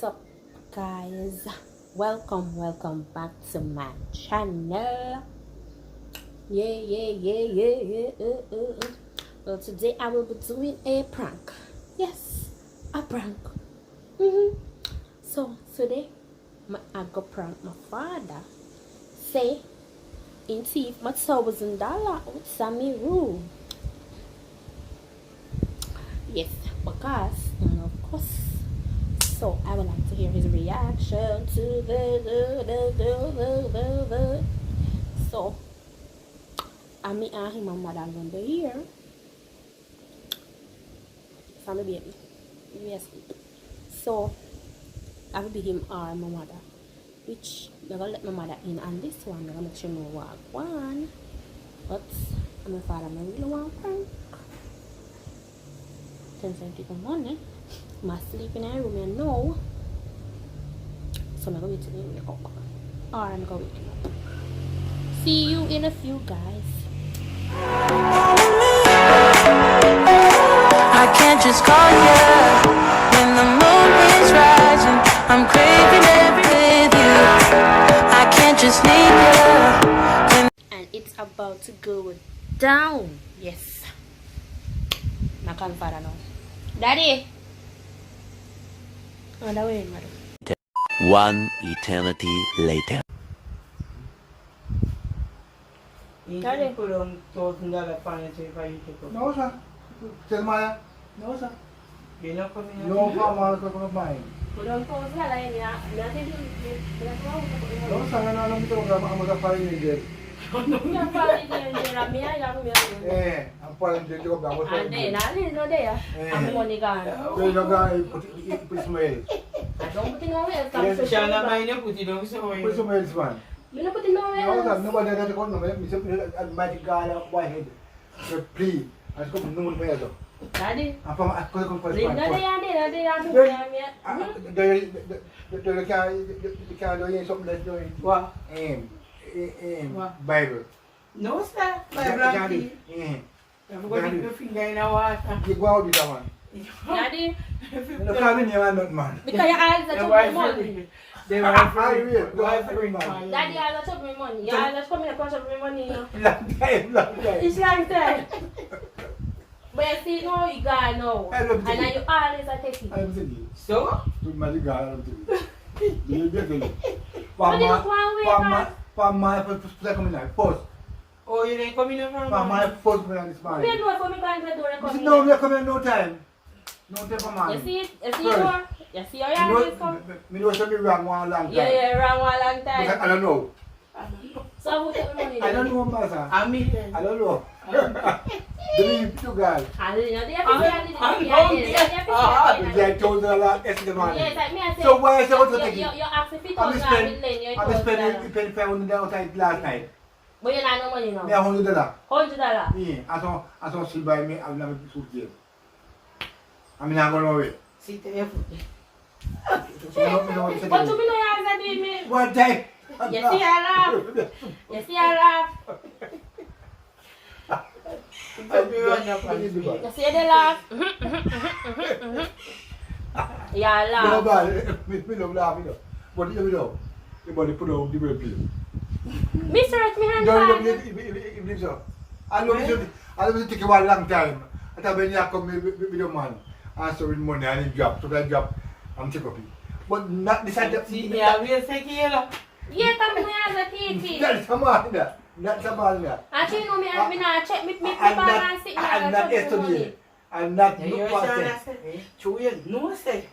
What's up, guys? Welcome back to my channel. Yeah. Well, today I will be doing a prank. Yes, a prank. So today I go prank my father. Say in thief my $1,000 with Sammy room. Yes, because of course. So I would like to hear his reaction to the. So I meet him and mother under here. Family baby. Yes. So I will be him or my mother. Which I'm gonna let my mother in on this one. I'm gonna make sure no walk one. But my father I really want prank. 10 cents in the morning. My sleep in a room and no. So I'm going to wake up. Or I'm going to wake him up. See you in a few, guys. I can't just call you when the moon is rising. I'm craving every with you. I can't just need you. And it's about to go down. Yes. My grandfather now. Daddy. On the way, madam. One eternity later. Daddy. Put on $1,000 financial if I take off. No, sir. Tell Maya. No, sir. You're not coming out? No, Mama, come mine. Put on $1,000 niya. Nothing. No, sir. Ano ito ang mga parinigil? Yung pala din ramia yung Eh, ang parinigil ko ba? Ande, nani no de ya. Amo mo ni ka. Kaya nagay Ismail. Adong putin mo ya. Siya naman niya, puti daw sa oil. Ismail man. Yun na putin mo No, ya. sir. No, wala na ko no. Misa magic gala wahid. So please, asko numon mo ito. Daddy. Apa ako kung pa. Linda de ya de ya do ya. Dere ka do yin som let do. What? Bible. No, sir. My blankie. I'm going to put your finger in our water. Gigwaw di taman. Daddy. No kami niya man. Kaya alas sa The chop wife mo. They were afraid. Daddy alas chop mo money. Ya alas kami na chop mo money. Lang tayo. It's like that. But see no igano. And you always are taking. Alam sa di. So? Tu magic gala alam sa di. Di. Pama kami na. Post. Oh, you didn't come in from Pama post mo na this man. We know for me going to do record. No, we are coming no time. No time for man. You see it? You see it? You see how you come? Me know something wrong one long time. Yeah, wrong one long Because time. I don't know. So who take money? I don't know, Masa. I'm here. I don't know. Believe you guys. I didn't know. They told her a lot yesterday Yes, like me, I said. So why is it what to take it? You asked if it I'm was spending $500 outside last night. But you not no money Me now. $100. $100. Yeah, I saw she buy me. I'm not suitcase. I'm not going away. Sit there. But to me no you answer me. One time. You see I laugh. You see I laugh. You see the laugh. Yeah, No, laugh. but me no laughing. What do you know? The body put on the baby. Mr. Rich, me hand No, back. believe so. I love take one long time. I thought when you come with your man, answer with money and you drop. So that drop, I'm check up it. But not this side. Yeah, we'll take it. Yeah, come me as a TV. That's someone that. Not someone that. Actually, no, me na check me balance it. I'm not yesterday. I'm not You're no sure past. that's it? No, say.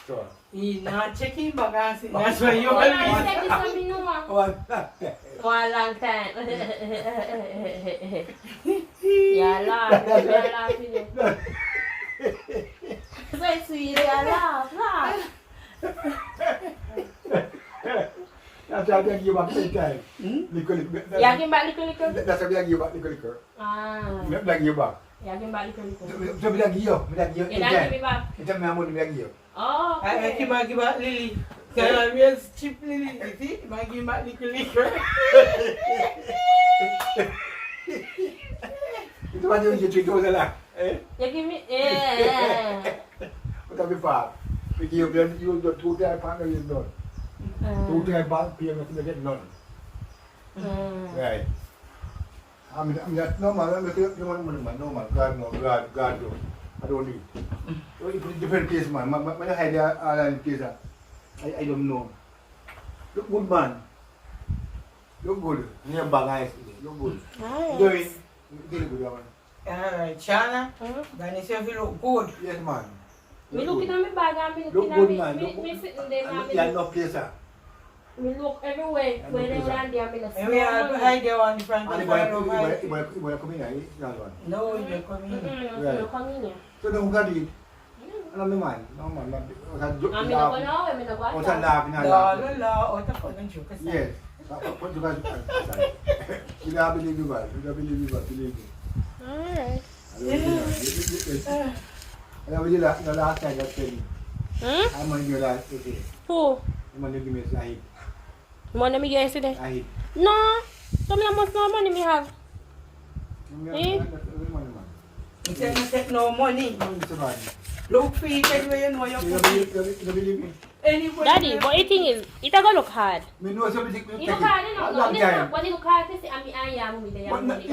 So. He's not checking bagas. That's why you Oh, will I be. said this one, me no one. One long time. Yeah, laugh. Yeah, laugh. So sweet. Yeah, laugh. That's why I give back the time. Liquor. Yakin ba liquor? That's why I give back liquor. Ah. I give back. Yakin ba liquor? So I give you. Ilan give ba? Ito may amon I give you. Oh, I okay. give back Lily. Kaya real cheap Lily. You see? I give back liquor. Ito man yung chicho na lang. Eh? Yakin me. Eh. Ito may pa. We give you the 2 times partner you know. 2 times partner PM you get none. Right. I'm not normal. I'm not normal. God do. I don't need. Different case man. Man hide all case. I don't know. Look good man. Look good. Near bag eyes. Look good. Doing. Feel good man. Alright, Shana. Then you say you look good. Yes man. Me look in my bag and me Look look good in man. me sitting there and You have no place. me look everywhere when they land there, me not And we have to hide there on the front of And the you fire. want to come in here? No, you're coming. you come in here. So don't go it. Alam mo man, no man. I mean, no, I mean, no, O sa labi na La labi. la la, o ta ko ng joke sa. Yes. What you guys you don't believe you guys. You don't believe you guys. Believe me. Alright. I will the last time I tell you. I'm on your last okay. Who? I'm on the give me a hit. Money me get yesterday? A hit. No. So me how much more money me have? He said you take no money. Look for it anyway, you know you're You don't believe me? anyway. Daddy, but the thing is, it a go look hard. Me know something. You look hard, you know. Long time. What you look hard, you see, I am with the young money.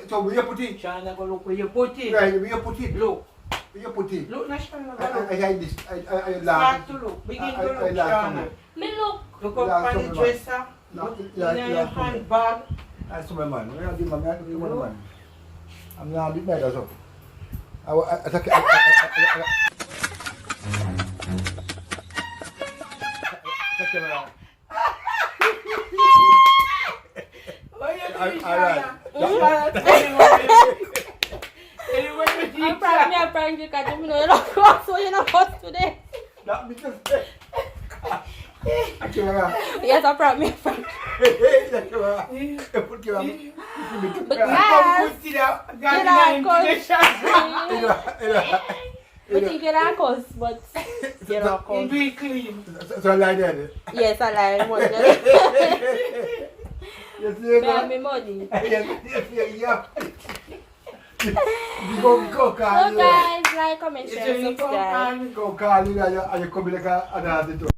So we put it. Shana go look where you put it. Right, we put it. Look. We put it. Look na Shana. I hide this. I Start laugh. to look. Begin to I look, laugh. Shana. Me look. Look up on the dresser. Look in your handbag. That's my man. I'm not doing my man. I'm not doing that also. I I'm prank you, because you know, you don't cross, so you're not hot today. Not because. Yes, I prank me. Put you But Come guys, put it out. God, you know, you we think you're not cause, but you're not cause. do it clean. So like that. Yes, I like money. Yes, Me have me money. yeah. Go, So guys, like, comment, share, subscribe. Go, Carl, you come like another.